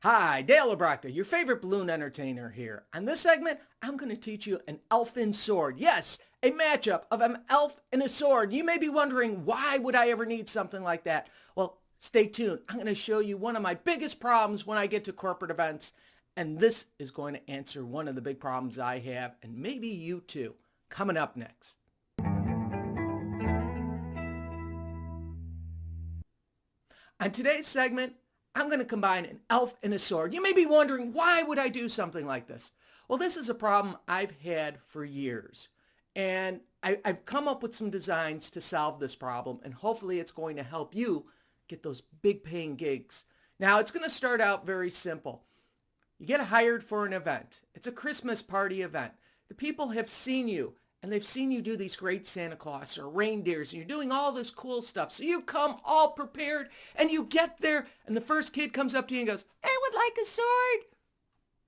Hi, Dale Obrochta, your favorite balloon entertainer here. On this segment, I'm going to teach you an elfin sword. Yes, a matchup of an elf and a sword. You may be wondering, why would I ever need something like that? Well, stay tuned. I'm going to show you one of my biggest problems when I get to corporate events. And this is going to answer one of the big problems I have, and maybe you too. Coming up next. On today's segment, I'm going to combine an elf and a sword. You may be wondering, why would I do something like this? Well, this is a problem I've had for years. And I've come up with some designs to solve this problem, and hopefully it's going to help you get those big paying gigs. Now, it's going to start out very simple. You get hired for an event. It's a Christmas party event. The people have seen you, and they've seen you do these great Santa Claus or reindeers, and you're doing all this cool stuff. So you come all prepared, and you get there, and the first kid comes up to you and goes, "I would like a sword."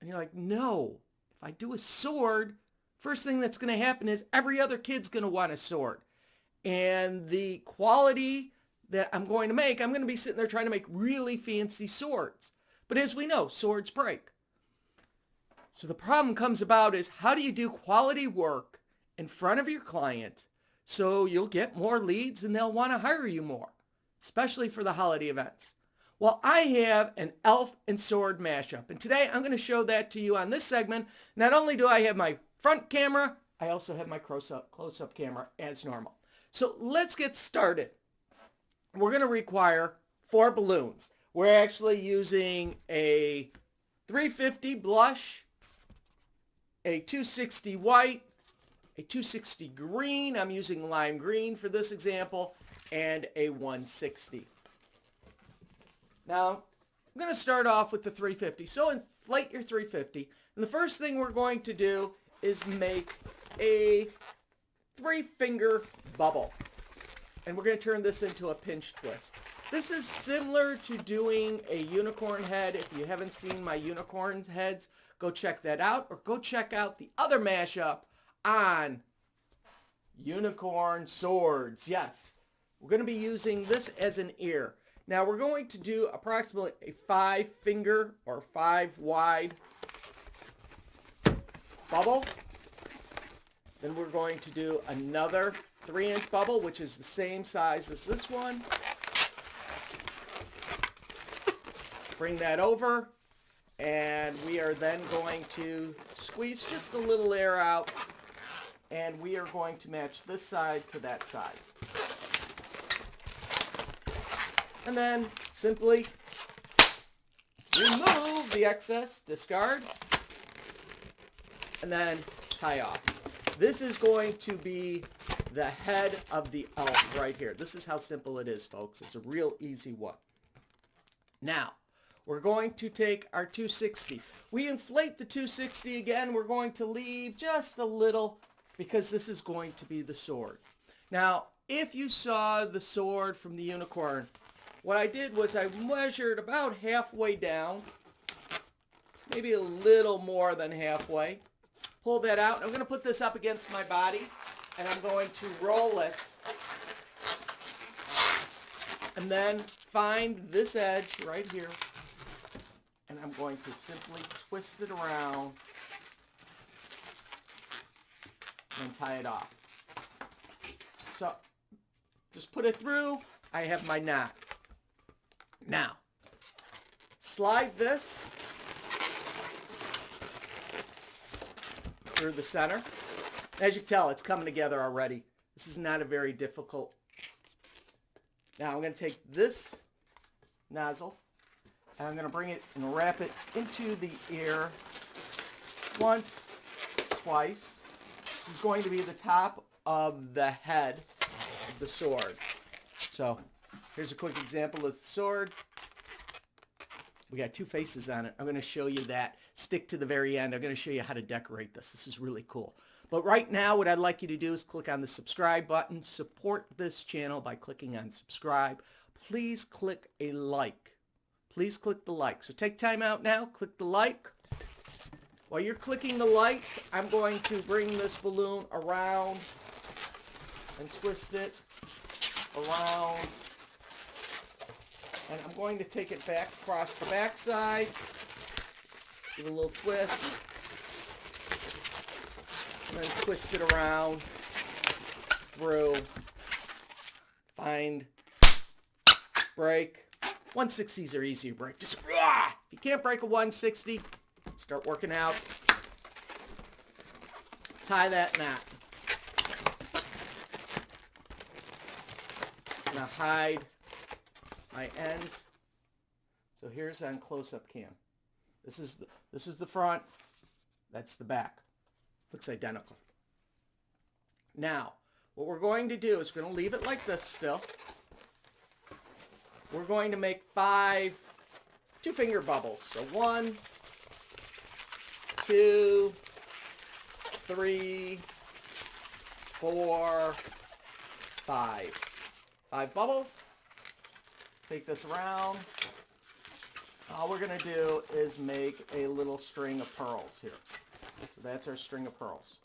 And you're like, no, if I do a sword, first thing that's going to happen is every other kid's going to want a sword. And the quality that I'm going to be sitting there trying to make really fancy swords. But as we know, swords break. So the problem comes about is, how do you do quality work in front of your client so you'll get more leads and they'll want to hire you more, especially for the holiday events? Well, I have an elf and sword mashup, and today I'm going to show that to you on this segment. Not only do I have my front camera, I also have my close-up camera as normal. So let's get started. We're going to require 4 balloons. We're actually using a 350 blush, a 260 white, a 260 green, I'm using lime green for this example, and a 160. Now, I'm going to start off with the 350. So inflate your 350. And the first thing we're going to do is make a 3-finger bubble. And we're going to turn this into a pinch twist. This is similar to doing a unicorn head. If you haven't seen my unicorn heads, go check that out, or go check out the other mashup on unicorn swords. Yes, we're going to be using this as an ear. Now we're going to do approximately a 5-finger or 5-wide bubble. Then we're going to do another 3-inch bubble, which is the same size as this one. Bring that over, and we are then going to squeeze just a little air out, and we are going to match this side to that side. And then simply remove the excess, discard, and then tie off. This is going to be the head of the elf right here. This is how simple it is, folks. It's a real easy one. Now, we're going to take our 260. We inflate the 260 again. We're going to leave just a little because this is going to be the sword. Now, if you saw the sword from the unicorn, what I did was I measured about halfway down, maybe a little more than halfway. Pull that out. I'm going to put this up against my body, and I'm going to roll it. And then find this edge right here. And I'm going to simply twist it around and tie it off. So, just put it through. I have my knot. Now, slide this through the center. As you can tell, it's coming together already. This is not a very difficult. Now, I'm going to take this nozzle, and I'm going to bring it and wrap it into the ear once, twice. This is going to be the top of the head of the sword. So here's a quick example of the sword. We got 2 faces on it. I'm going to show you that. Stick to the very end. I'm going to show you how to decorate this. This is really cool. But right now, what I'd like you to do is click on the subscribe button. Support this channel by clicking on subscribe. Please click a like. Please click the like. So take time out now. Click the like. While you're clicking the like, I'm going to bring this balloon around and twist it around And I'm going to take it back across the back side. Give it a little twist. And then twist it around through. Find, break. 160s are easy to break. Just, if you can't break a 160, start working out. Tie that knot. I'm going to hide my ends. So here's on close-up cam. This is the front. That's the back. Looks identical. Now, what we're going to do is we're going to leave it like this still. We're going to make 5 two-finger bubbles. So 1, 2, 3, 4, 5. 5 bubbles. Take this around. All we're going to do is make a little string of pearls here. So that's our string of pearls.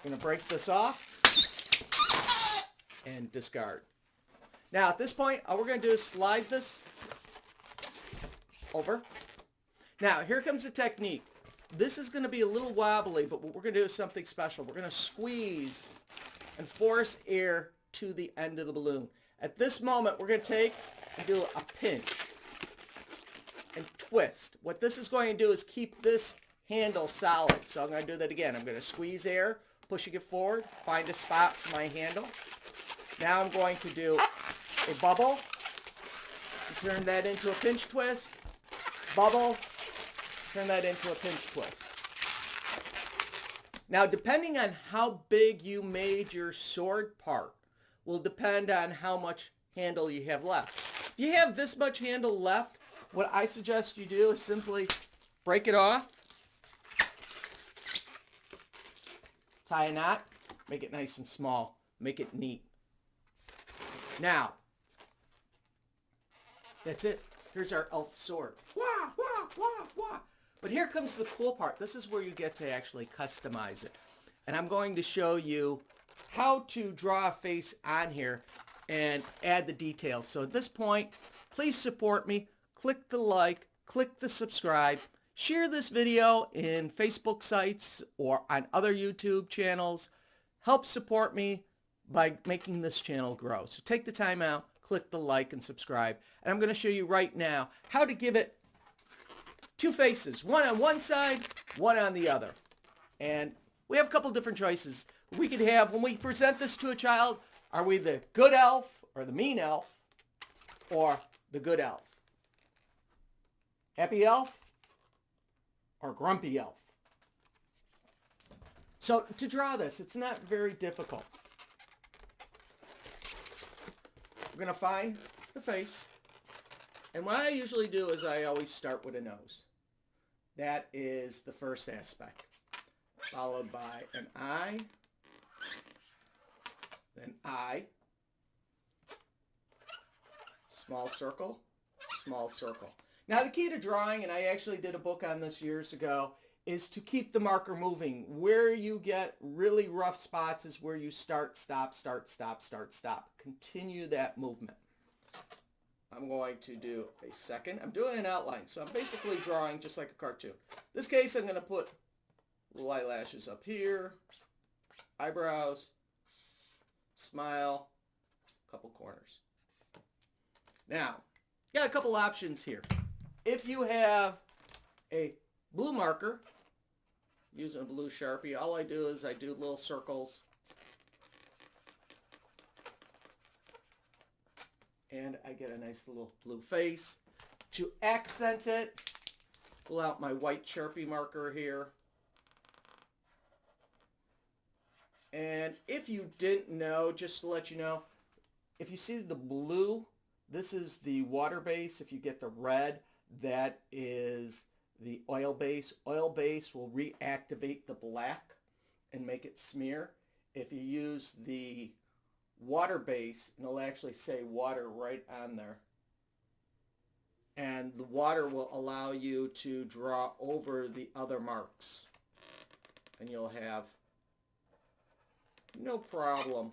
I'm going to break this off and discard. Now at this point, all we're going to do is slide this over. Now here comes the technique. This is going to be a little wobbly, but what we're going to do is something special. We're going to squeeze and force air to the end of the balloon. At this moment, we're going to take and do a pinch and twist. What this is going to do is keep this handle solid. So I'm going to do that again. I'm going to squeeze air, pushing it forward, find a spot for my handle. Now I'm going to do a bubble, turn that into a pinch twist, bubble, turn that into a pinch twist. Now depending on how big you made your sword part will depend on how much handle you have left. If you have this much handle left, what I suggest you do is simply break it off, tie a knot, make it nice and small, make it neat. Now, that's it. Here's our elf sword. Wah, wah, wah, wah. But here comes the cool part. This is where you get to actually customize it. And I'm going to show you how to draw a face on here and add the details. So at this point, please support me. Click the like, click the subscribe, share this video in Facebook sites or on other YouTube channels. Help support me by making this channel grow. So take the time out, click the like and subscribe. And I'm going to show you right now how to give it 2 faces, one on one side, one on the other. And we have a couple different choices. We could have, when we present this to a child, are we the good elf or the mean elf or the good elf? Happy elf or grumpy elf? So to draw this, it's not very difficult. We're going to find the face. And what I usually do is I always start with a nose. That is the first aspect. Followed by an eye. Then eye. Small circle. Small circle. Now the key to drawing, and I actually did a book on this years ago, is to keep the marker moving. Where you get really rough spots is where you start, stop, start, stop, start, stop. Continue that movement. I'm going to do a second. I'm doing an outline, so I'm basically drawing just like a cartoon. In this case, I'm going to put little eyelashes up here, eyebrows, smile, a couple corners. Now, got a couple options here. If you have a blue marker, using a blue Sharpie, all I do is I do little circles. And I get a nice little blue face. To accent it, pull out my white Sharpie marker here. And if you didn't know, just to let you know, if you see the blue, this is the water base. If you get the red, that is the oil base. Oil base will reactivate the black and make it smear. If you use the water base, and it'll actually say water right on there. And the water will allow you to draw over the other marks. And you'll have no problem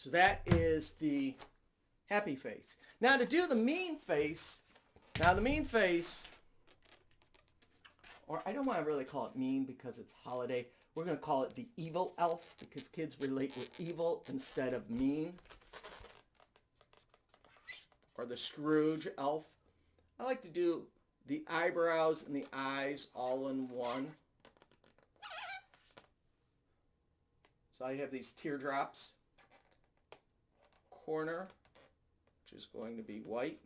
So that is the happy face. Now to do the mean face, or I don't want to really call it mean because it's holiday. We're going to call it the evil elf because kids relate with evil instead of mean. Or the Scrooge elf. I like to do the eyebrows and the eyes all in one. So I have these teardrops. Corner, which is going to be white.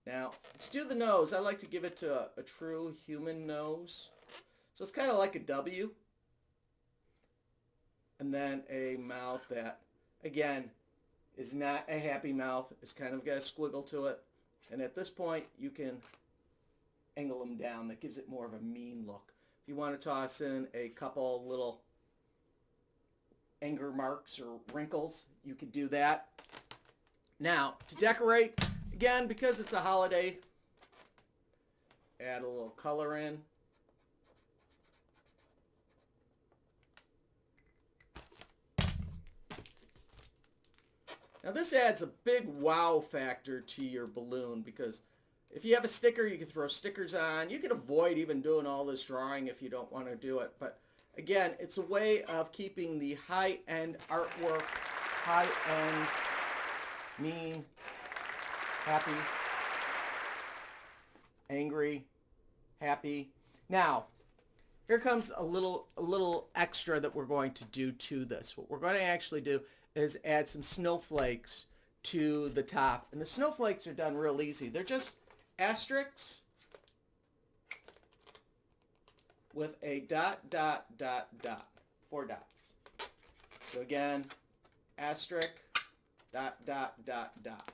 Now, to do the nose, I like to give it to a true human nose. So it's kind of like a W. And then a mouth that, again, is not a happy mouth. It's kind of got a squiggle to it. And at this point, you can angle them down. That gives it more of a mean look. If you want to toss in a couple little anger marks or wrinkles, you could do that. Now, to decorate, again, because it's a holiday, add a little color in. Now this adds a big wow factor to your balloon because if you have a sticker, you can throw stickers on. You can avoid even doing all this drawing if you don't want to do it. But again, it's a way of keeping the high-end artwork, high-end, mean, happy, angry, happy. Now, here comes a little extra that we're going to do to this. What we're going to actually do is add some snowflakes to the top. And the snowflakes are done real easy. They're just asterisks with a dot, dot, dot, dot. 4 dots. So again, asterisk, dot, dot, dot, dot.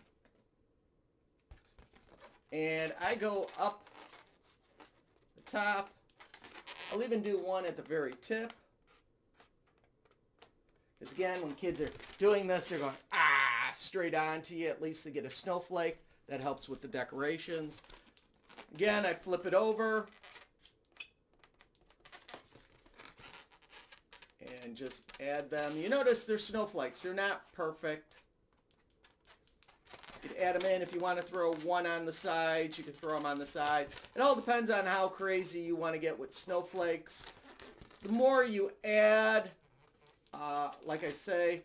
And I go up the top. I'll even do one at the very tip. Because again, when kids are doing this, they're going, straight on to you. At least they get a snowflake. That helps with the decorations. Again, I flip it over. And just add them. You notice they're snowflakes. They're not perfect. You can add them in if you want to throw one on the sides. You can throw them on the side. It all depends on how crazy you want to get with snowflakes. The more you add, like I say,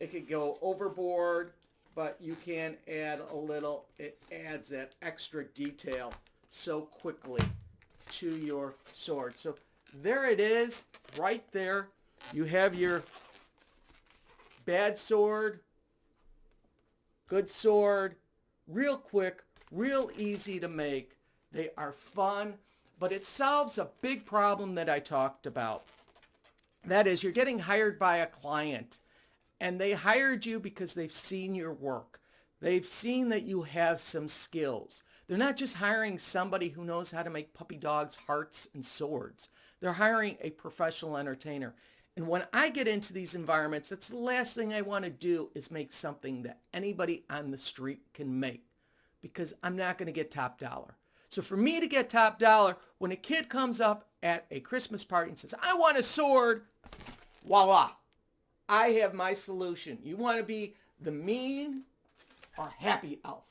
it could go overboard, but you can add a little. It adds that extra detail so quickly to your sword. So there it is, right there. You have your bad sword, good sword, real quick, real easy to make. They are fun, but it solves a big problem that I talked about. That is, you're getting hired by a client, and they hired you because they've seen your work. They've seen that you have some skills. They're not just hiring somebody who knows how to make puppy dogs, hearts, and swords. They're hiring a professional entertainer. And when I get into these environments, that's the last thing I want to do is make something that anybody on the street can make, because I'm not going to get top dollar. So for me to get top dollar, when a kid comes up at a Christmas party and says, I want a sword, voila, I have my solution. You want to be the mean or happy elf.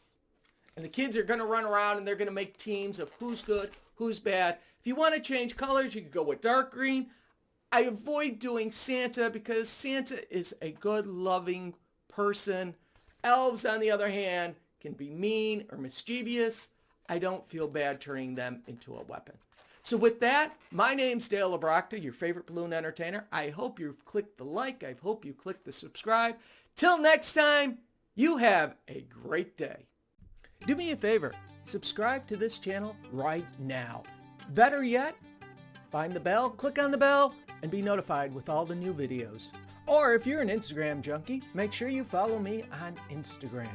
And the kids are going to run around and they're going to make teams of who's good, who's bad. If you want to change colors, you can go with dark green. I avoid doing Santa because Santa is a good, loving person. Elves, on the other hand, can be mean or mischievous. I don't feel bad turning them into a weapon. So with that, my name's Dale Obrochta, your favorite balloon entertainer. I hope you've clicked the like. I hope you clicked the subscribe. Till next time, you have a great day. Do me a favor, subscribe to this channel right now. Better yet, find the bell, click on the bell, and be notified with all the new videos. Or if you're an Instagram junkie, make sure you follow me on Instagram.